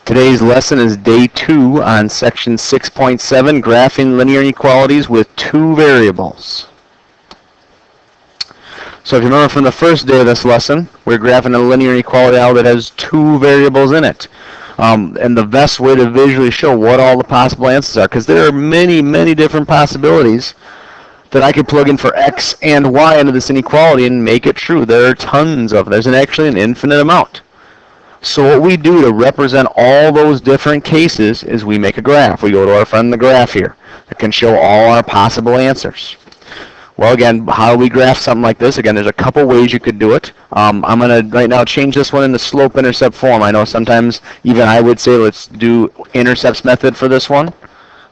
Today's lesson is day 2 on section 6.7, graphing linear inequalities with two variables. So if you remember from the first day of this lesson, we're graphing a linear inequality out that has two variables in it. And the best way to visually show what all the possible answers are, because there are many, many different possibilities that I could plug in for x and y into this inequality and make it true. There are tons of them. There's actually an infinite amount. So what we do to represent all those different cases is we make a graph. We go to our friend the graph here that can show all our possible answers. Well, again, how do we graph something like this? Again, there's a couple ways you could do it. I'm going to right now change this one into slope-intercept form. I know sometimes even I would say let's do intercepts method for this one.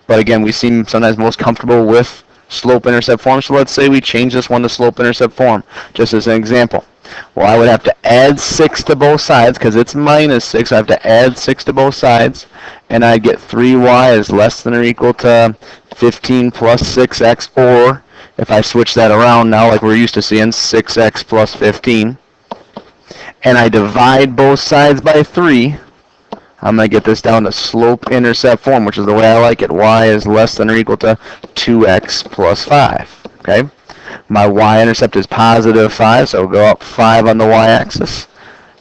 But again, we seem sometimes most comfortable with slope-intercept form. So let's say we change this one to slope-intercept form, just as an example. Well, I would have to add 6 to both sides because it's minus 6. So I have to add 6 to both sides, and I get 3y is less than or equal to 15 plus 6x, or if I switch that around now like we're used to seeing, 6x plus 15, and I divide both sides by 3, I'm going to get this down to slope-intercept form, which is the way I like it. Y is less than or equal to 2x plus 5. Okay? My y-intercept is positive 5, so go up 5 on the y-axis,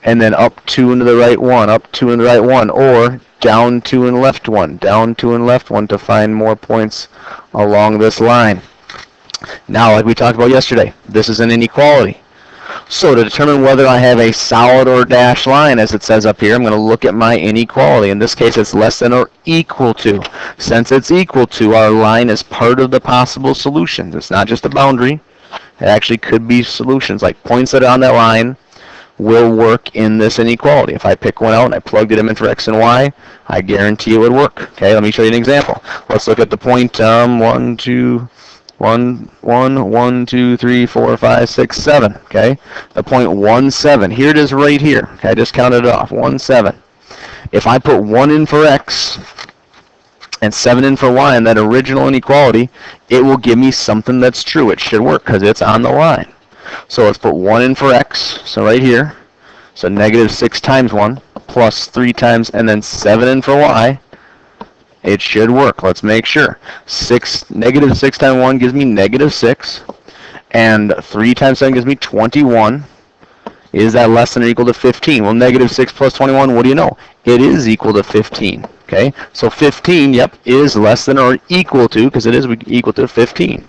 and then up 2 into the right 1, up 2 into the right 1, or down 2 and left 1, down 2 and left 1 to find more points along this line. Now, like we talked about yesterday, this is an inequality. So to determine whether I have a solid or dashed line, as it says up here, I'm going to look at my inequality. In this case, it's less than or equal to. Since it's equal to, our line is part of the possible solutions. It's not just a boundary. It actually could be solutions, like points that are on that line will work in this inequality. If I pick one out and I plugged it in for x and y, I guarantee it would work. Okay, let me show you an example. Let's look at the point 1, 2, 3, 4, 5, 6, 7. Okay, the point 1, 7. Here it is right here. Okay, I just counted it off. 1, 7. If I put 1 in for x and 7 in for y in that original inequality, it will give me something that's true. It should work because it's on the line. So let's put 1 in for x. So right here. So negative 6 times 1 plus 3 times, and then 7 in for y. It should work. Let's make sure. Negative 6 times 1 gives me negative 6. And 3 times 7 gives me 21. Is that less than or equal to 15? Well, negative 6 plus 21, what do you know? It is equal to 15. Okay? So 15, yep, is less than or equal to, because it is equal to 15.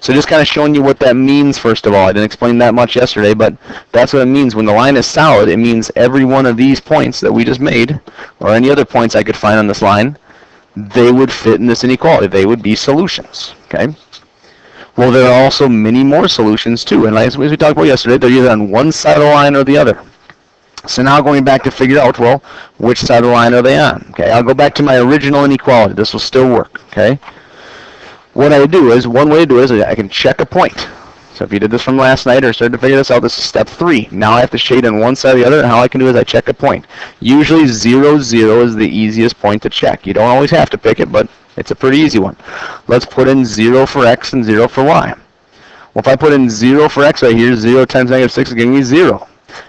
So just kind of showing you what that means, first of all. I didn't explain that much yesterday, but that's what it means. When the line is solid, it means every one of these points that we just made, or any other points I could find on this line, they would fit in this inequality. They would be solutions. Okay? Well, there are also many more solutions too, and as we talked about yesterday, they're either on one side of the line or the other. So now going back to figure out, well, which side of the line are they on? Okay, I'll go back to my original inequality. This will still work. Okay? What I would do is, one way to do it is I can check a point. So if you did this from last night or started to figure this out, this is step 3. Now I have to shade on one side or the other, and how I can do is I check a point. Usually 0, 0 is the easiest point to check. You don't always have to pick it, but it's a pretty easy one. Let's put in 0 for x and 0 for y. Well, if I put in 0 for x right here, 0 times negative 6 is giving me 0.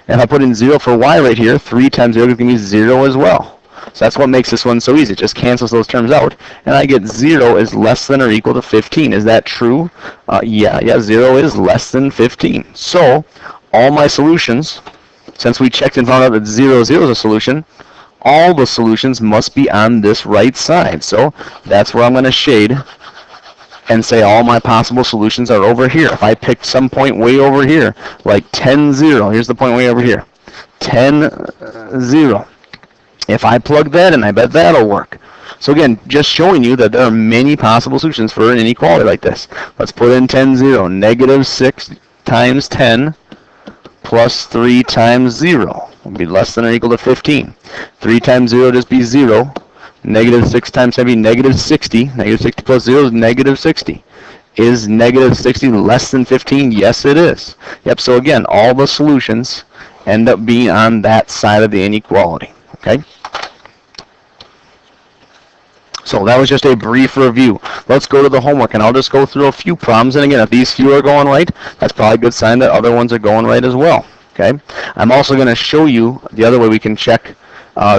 And if I put in 0 for y right here, 3 times 0 is giving me 0 as well. So that's what makes this one so easy. It just cancels those terms out, and I get 0 is less than or equal to 15. Is that true? Yeah, 0 is less than 15. So all my solutions, since we checked and found out that 0, 0 is a solution, all the solutions must be on this right side. So that's where I'm going to shade and say all my possible solutions are over here. If I picked some point way over here, like 10, 0, here's the point way over here, 10, 0. If I plug that in, I bet that'll work. So again, just showing you that there are many possible solutions for an inequality like this. Let's put in 10, 0. Negative 6 times 10 plus 3 times 0 will be less than or equal to 15. 3 times 0 will just be 0. Negative 6 times 10 will be negative 60. Negative 60 plus 0 is negative 60. Is negative 60 less than 15? Yes, it is. Yep, so again, all the solutions end up being on that side of the inequality. Okay? So that was just a brief review. Let's go to the homework, and I'll just go through a few problems. And again, if these few are going right, that's probably a good sign that other ones are going right as well. Okay? I'm also going to show you the other way we can check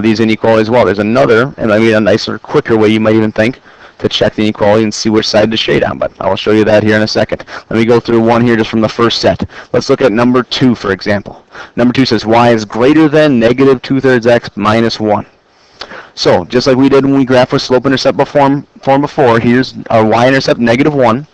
these inequalities as well. There's another, and maybe a nicer, quicker way you might even think to check the inequality and see which side to shade on, but I will show you that here in a second. Let me go through one here just from the first set. Let's look at number 2, for example. Number 2 says y is greater than negative 2/3 x minus 1. So, just like we did when we graphed with slope-intercept form before, here's our y-intercept negative 1,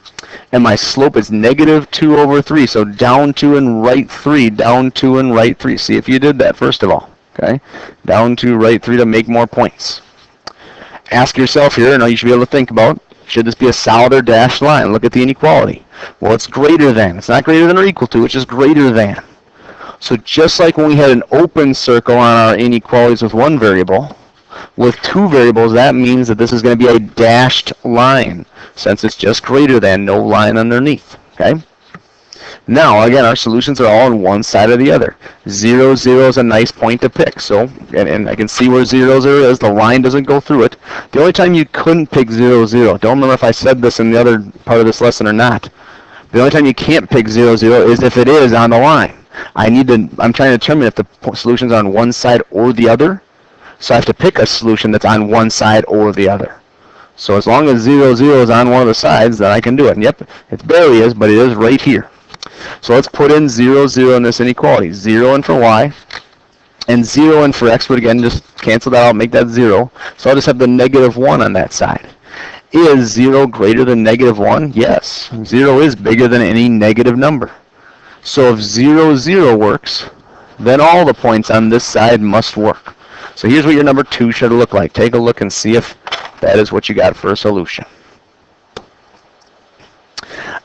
and my slope is negative 2/3, so down 2 and right 3, down 2 and right 3. See if you did that, first of all. Okay, down 2, right 3 to make more points. Ask yourself here, and you should be able to think about, should this be a solid or dashed line? Look at the inequality. Well, it's greater than. It's not greater than or equal to, it's just greater than. So just like when we had an open circle on our inequalities with one variable, with two variables, that means that this is going to be a dashed line, since it's just greater than, no line underneath. Okay? Now, again, our solutions are all on one side or the other. 0, 0 is a nice point to pick. So, and I can see where 0, 0 is. The line doesn't go through it. The only time you couldn't pick 0, 0, don't remember if I said this in the other part of this lesson or not. The only time you can't pick 0, 0 is if it is on the line. I'm trying to determine if the solution's on one side or the other. So I have to pick a solution that's on one side or the other. So as long as 0, 0 is on one of the sides, then I can do it. And yep, it barely is, but it is right here. So let's put in 0, 0 in this inequality. 0 in for y, and 0 in for x, but again, just cancel that out, make that 0. So I'll just have the negative 1 on that side. Is 0 greater than negative 1? Yes. 0 is bigger than any negative number. So if 0, 0 works, then all the points on this side must work. So here's what your number 2 should look like. Take a look and see if that is what you got for a solution.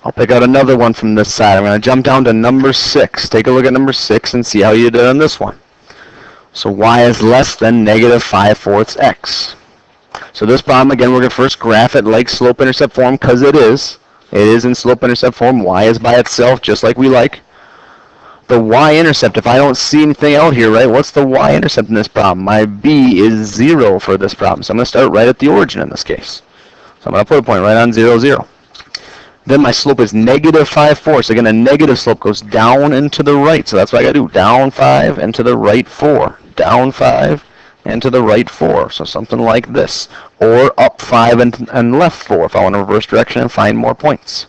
I'll pick out another one from this side. I'm going to jump down to number 6. Take a look at number 6 and see how you did on this one. So y is less than negative 5/4 x. So this problem, again, we're going to first graph it like slope-intercept form, because it is. It is in slope-intercept form. Y is by itself, just like we like. The y-intercept, if I don't see anything out here, right, what's the y-intercept in this problem? My b is 0 for this problem. So I'm going to start right at the origin in this case. So I'm going to put a point right on 0, 0. Then my slope is negative 5/4. So again, a negative slope goes down and to the right. So that's what I got to do. Down 5 and to the right 4. Down 5 and to the right 4. So something like this. Or up 5 and left 4 if I want to reverse direction and find more points.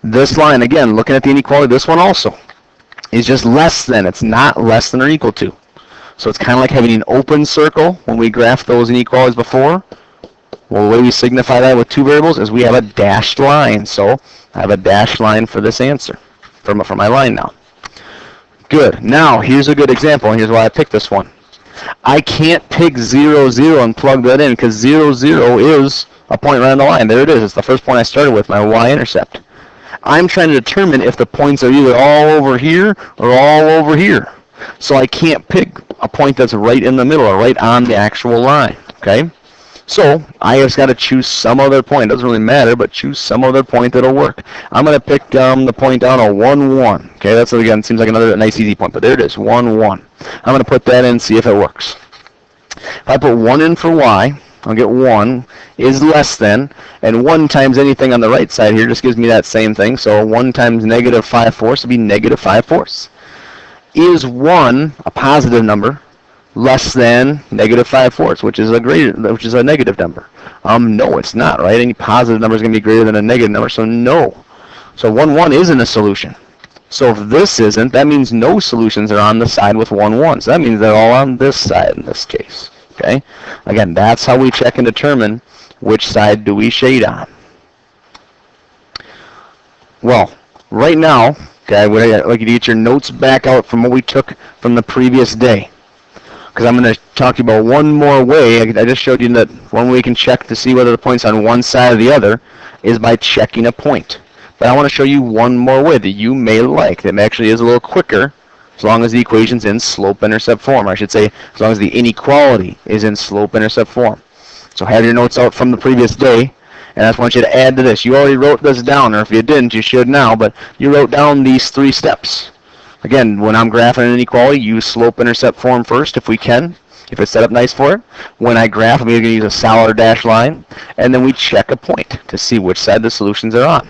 This line, again, looking at the inequality, this one also is just less than. It's not less than or equal to. So it's kind of like having an open circle when we graphed those inequalities before. Well, the way we signify that with two variables is we have a dashed line. So I have a dashed line for this answer, for my line now. Good. Now, here's a good example, and here's why I picked this one. I can't pick 0, 0 and plug that in, because 0, 0 is a point right on the line. There it is. It's the first point I started with, my y-intercept. I'm trying to determine if the points are either all over here or all over here. So I can't pick a point that's right in the middle or right on the actual line. Okay? So I just got to choose some other point. It doesn't really matter, but choose some other point that'll work. I'm going to pick the point down a 1, 1. Okay, that's, again, seems like another nice easy point, but there it is, 1, 1. I'm going to put that in and see if it works. If I put 1 in for y, I'll get 1 is less than, and 1 times anything on the right side here just gives me that same thing. So 1 times negative 5/4 would be negative 5/4. Is 1 a positive number less than negative 5/4, which is a negative number? No, it's not, right? Any positive number is going to be greater than a negative number, so no. So 1, 1 isn't a solution. So if this isn't, that means no solutions are on the side with 1, 1. So that means they're all on this side in this case. Okay? Again, that's how we check and determine which side do we shade on. Well, right now, okay, I'd like you to get your notes back out from what we took from the previous day. Because I'm going to talk to you about one more way. I just showed you that one way you can check to see whether the point's on one side or the other is by checking a point. But I want to show you one more way that you may like that actually is a little quicker, as long as the equation's in slope-intercept form. I should say, as long as the inequality is in slope-intercept form. So have your notes out from the previous day, and I just want you to add to this. You already wrote this down, or if you didn't, you should now, but you wrote down these 3 steps. Again, when I'm graphing an inequality, use slope-intercept form first if we can, if it's set up nice for it. When I graph, I'm either going to use a solid or dashed line, and then we check a point to see which side the solutions are on.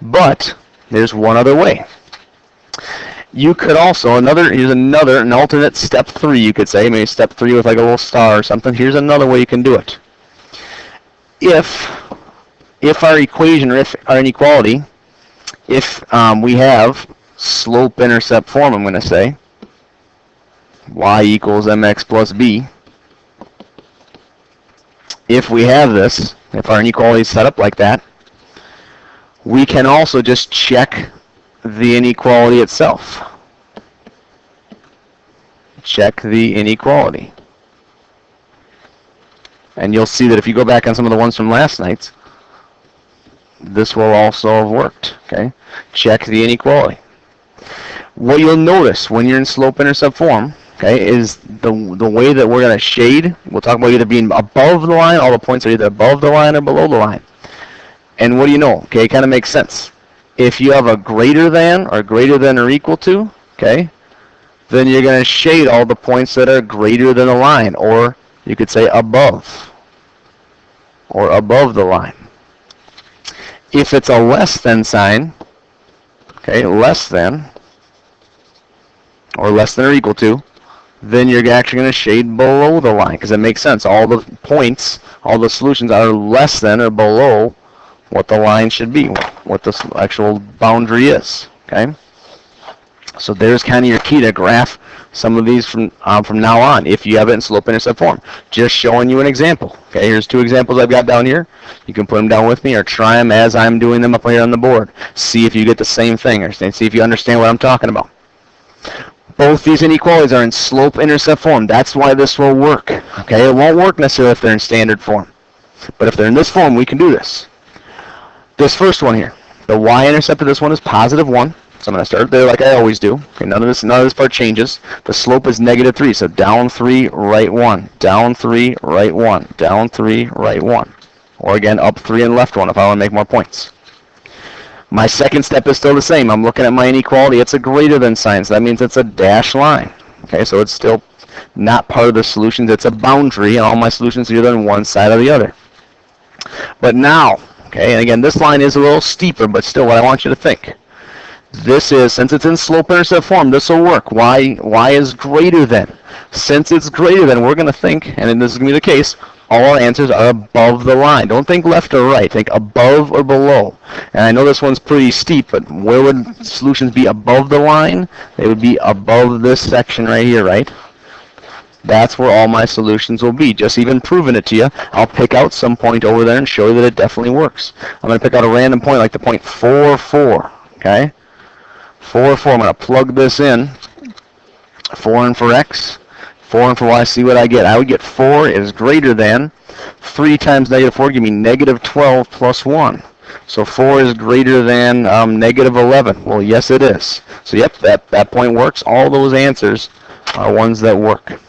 But there's one other way. You could also, here's an alternate step 3, you could say, maybe step 3 with like a little star or something. Here's another way you can do it. If our equation, or if our inequality, if we have slope-intercept form, I'm going to say, y equals mx plus b. If we have this, if our inequality is set up like that, we can also just check the inequality itself. Check the inequality. And you'll see that if you go back on some of the ones from last night, this will also have worked. Okay? Check the inequality. What you'll notice when you're in slope-intercept form, okay, is the way that we're going to shade. We'll talk about either being above the line. All the points are either above the line or below the line. And what do you know? Okay, it kind of makes sense. If you have a greater than or equal to, okay, then you're going to shade all the points that are greater than the line, or you could say above, or above the line. If it's a less than sign, okay, less than, or less than or equal to, then you're actually going to shade below the line, because it makes sense. All the points, all the solutions are less than or below what the line should be, what the actual boundary is. Okay, so there's kind of your key to graph some of these from now on, if you have it in slope-intercept form. Just showing you an example. Okay, here's 2 examples I've got down here. You can put them down with me, or try them as I'm doing them up here on the board. See if you get the same thing, or see if you understand what I'm talking about. Both these inequalities are in slope-intercept form. That's why this will work. Okay, it won't work necessarily if they're in standard form. But if they're in this form, we can do this. This first one here, the y-intercept of this one is positive 1. So I'm going to start there like I always do. Okay, none of this part changes. The slope is negative 3, so down 3, right 1. Down 3, right 1. Down 3, right 1. Or again, up 3 and left 1 if I want to make more points. My second step is still the same. I'm looking at my inequality. It's a greater than sign, so that means it's a dashed line. Okay, so it's still not part of the solutions. It's a boundary, and all my solutions are either on one side or the other. But now, okay, and again, this line is a little steeper, but still what I want you to think. This is, since it's in slope-intercept form, this will work. Y is greater than. Since it's greater than, we're going to think, and this is going to be the case, all our answers are above the line. Don't think left or right. Think above or below. And I know this one's pretty steep, but where would solutions be above the line? They would be above this section right here, right? That's where all my solutions will be. Just even proving it to you, I'll pick out some point over there and show you that it definitely works. I'm going to pick out a random point like the point 4, 4. Okay? 4, 4. I'm going to plug this in. 4 in for x. 4 in for y. See what I get. I would get 4 is greater than 3 times negative 4. Give me negative 12 plus 1. So 4 is greater than negative 11. Well, yes, it is. So, yep, that point works. All those answers are ones that work.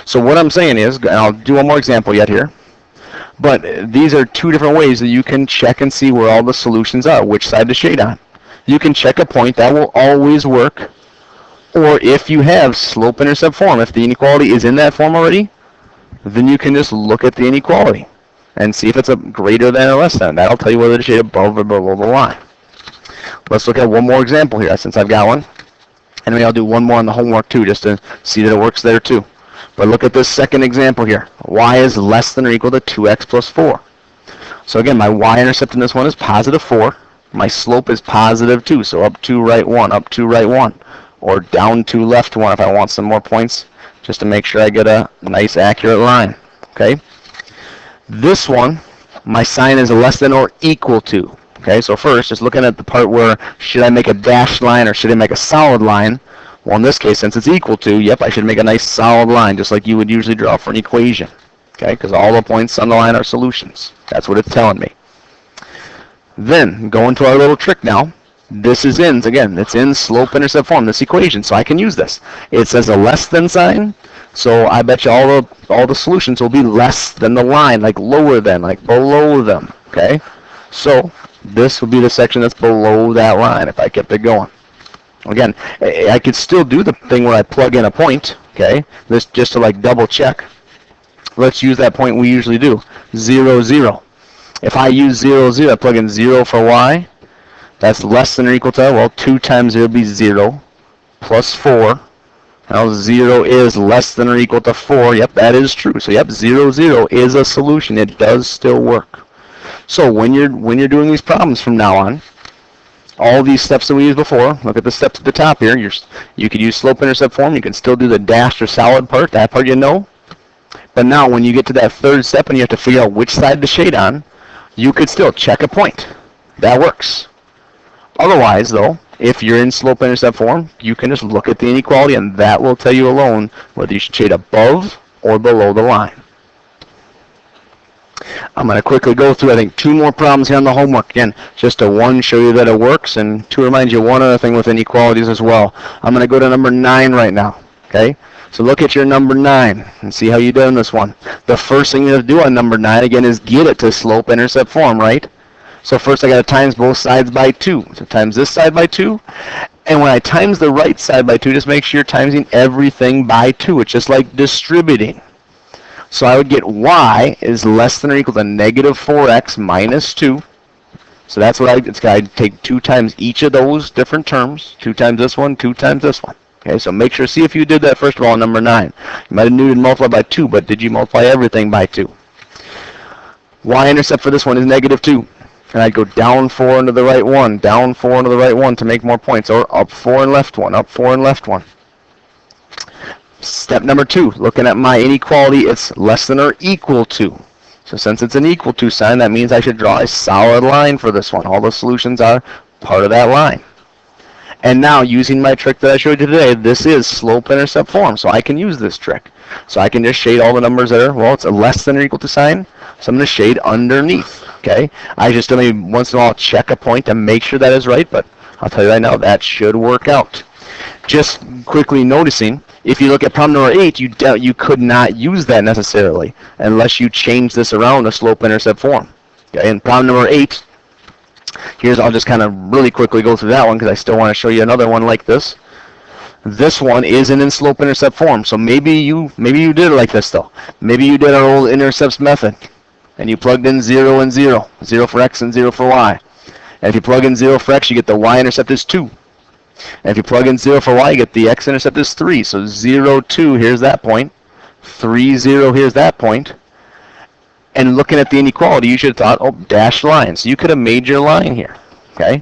So what I'm saying is, and I'll do one more example yet here, but these are 2 different ways that you can check and see where all the solutions are, which side to shade on. You can check a point. That will always work. Or if you have slope-intercept form, if the inequality is in that form already, then you can just look at the inequality and see if it's a greater than or less than. That'll tell you whether to shade above or below the line. Let's look at one more example here, since I've got one. And maybe I'll do one more on the homework too, just to see that it works there too. But look at this second example here. Y is less than or equal to 2x plus 4. So again, my y-intercept in this one is positive 4. My slope is positive 2, so up 2, right 1, up 2, right 1. Or down 2, left 1 if I want some more points, just to make sure I get a nice accurate line. Okay. This one, my sign is less than or equal to. Okay, so first, just looking at the part where should I make a dashed line or should I make a solid line? Well, in this case, since it's equal to, yep, I should make a nice solid line, just like you would usually draw for an equation. Okay, because all the points on the line are solutions. That's what it's telling me. Then, going to our little trick now. This is in, again, it's in slope-intercept form, this equation, so I can use this. It says a less than sign, so I bet you all the solutions will be less than the line, like lower than, like below them, okay? So this would be the section that's below that line if I kept it going. Again, I could still do the thing where I plug in a point, okay? This just to like double check. Let's use that point we usually do, 0, 0. If I use 0, 0, I plug in 0 for y. That's less than or equal to, well, 2 times 0 would be 0. plus 4. Now 0 is less than or equal to 4. Yep, that is true. So yep, 0, 0 is a solution. It does still work. So when you're doing these problems from now on, all these steps that we used before, look at the steps at the top here. You could use slope-intercept form. You can still do the dashed or solid part. That part you know. But now when you get to that third step and you have to figure out which side to shade on, you could still check a point. That works. Otherwise, though, if you're in slope-intercept form, you can just look at the inequality, and that will tell you alone whether you should shade above or below the line. I'm going to quickly go through, I think, 2 more problems here on the homework. Again, just to 1, show you that it works, and 2, remind you one other thing with inequalities as well. I'm going to go to number 9 right now. Okay? So look at your number 9 and see how you did on this one. The first thing you have to do on number 9, again, is get it to slope-intercept form, right? So first I got to times both sides by 2. So times this side by 2. And when I times the right side by 2, just make sure you're timesing everything by 2. It's just like distributing. So I would get y is less than or equal to negative 4x minus 2. So that's what I'd take 2 times each of those different terms. 2 times this one, 2 times this one. Okay, so make sure, see if you did that first of all on number 9. You might have needed to multiply by 2, but did you multiply everything by 2? Y-intercept for this one is negative 2. And I'd go down 4 into the right 1, down 4 into the right 1 to make more points, or up 4 and left 1, up 4 and left 1. Step number 2, looking at my inequality, it's less than or equal to. So since it's an equal to sign, that means I should draw a solid line for this one. All the solutions are part of that line. And now, using my trick that I showed you today, this is slope-intercept form, so I can use this trick. So I can just shade all the numbers that are, well, it's a less than or equal to sign, so I'm going to shade underneath, okay? I just maybe once in a while check a point to make sure that is right, but I'll tell you right now, that should work out. Just quickly noticing, if you look at problem number 8, you could not use that necessarily unless you change this around to slope-intercept form. Okay, in problem number 8, I'll just kind of really quickly go through that one because I still want to show you another one like this. This one isn't in slope-intercept form, so maybe you did it like this though. Maybe you did our old intercepts method, and you plugged in 0 and 0, 0 for x and 0 for y. And if you plug in 0 for x, you get the y-intercept is 2. And if you plug in 0 for y, you get the x-intercept is 3. So 0, 2, here's that point. 3, 0, here's that point. And looking at the inequality, you should have thought, oh, dashed line. So you could have made your line here, okay?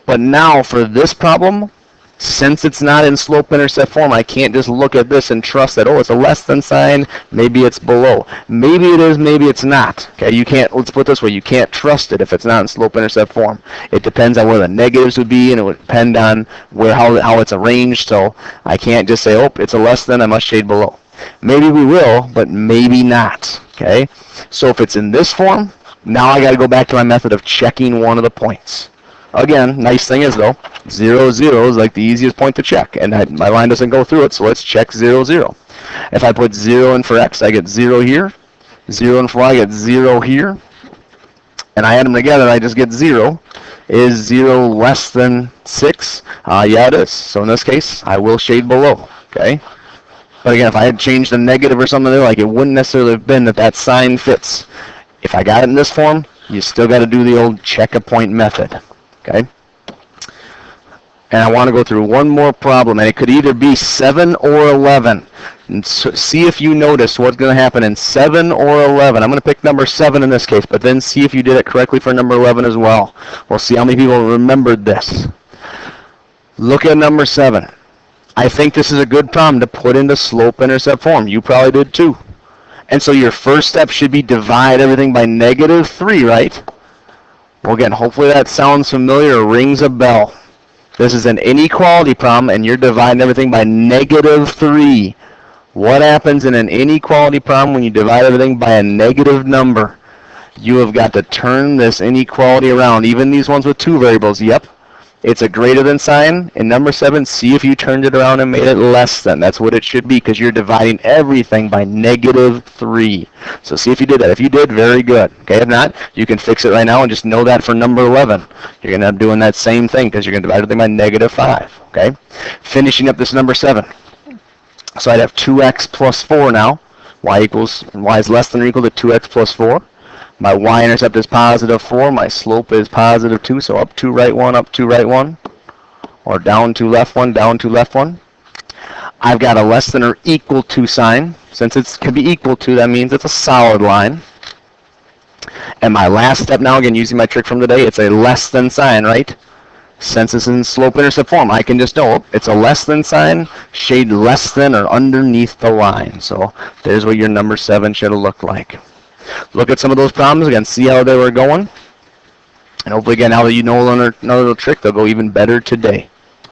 But now for this problem, since it's not in slope-intercept form, I can't just look at this and trust that, oh, it's a less than sign, maybe it's below. Maybe it is, maybe it's not. Okay, you can't, let's put it this way, you can't trust it if it's not in slope-intercept form. It depends on where the negatives would be, and it would depend on how it's arranged, so I can't just say, oh, it's a less than, I must shade below. Maybe we will, but maybe not, okay? So if it's in this form, now I got to go back to my method of checking one of the points. Again, nice thing is though, 0, 0 is like the easiest point to check, and my line doesn't go through it, so let's check 0, 0. If I put 0 in for x, I get 0 here, 0 in for y, I get 0 here, and I add them together, I just get 0. Is 0 less than 6? Yeah, it is. So in this case, I will shade below, okay? But again, if I had changed a negative or something there, like it wouldn't necessarily have been that sign fits. If I got it in this form, you still got to do the old check a point method. Okay? And I want to go through one more problem, and it could either be 7 or 11. And so see if you notice what's going to happen in 7 or 11. I'm going to pick number 7 in this case, but then see if you did it correctly for number 11 as well. We'll see how many people remembered this. Look at number 7. I think this is a good problem to put into slope-intercept form. You probably did too. And so your first step should be divide everything by negative 3, right? Well, again, hopefully that sounds familiar or rings a bell. This is an inequality problem, and you're dividing everything by negative 3. What happens in an inequality problem when you divide everything by a negative number? You have got to turn this inequality around. Even these ones with 2 variables, yep. It's a greater than sign. In number 7, see if you turned it around and made it less than. That's what it should be, because you're dividing everything by negative 3. So see if you did that. If you did, very good. Okay, if not, you can fix it right now and just know that for number 11. You're going to end up doing that same thing, because you're going to divide everything by negative 5. Okay, finishing up this number 7. So I'd have 2x plus 4 now. Y is less than or equal to 2x plus 4. My y-intercept is positive 4. My slope is positive 2. So up 2, right 1, up 2, right 1. Well, or down 2, left 1, down 2, left 1. I've got a less than or equal to sign. Since it can be equal to, that means it's a solid line. And my last step now, again, using my trick from today, it's a less than sign, right? Since it's in slope-intercept form, I can just know it's a less than sign, shade less than or underneath the line. So there's what your number 7 should have looked like. Look at some of those problems, again, see how they were going. And hopefully, again, now that you know another little trick, they'll go even better today.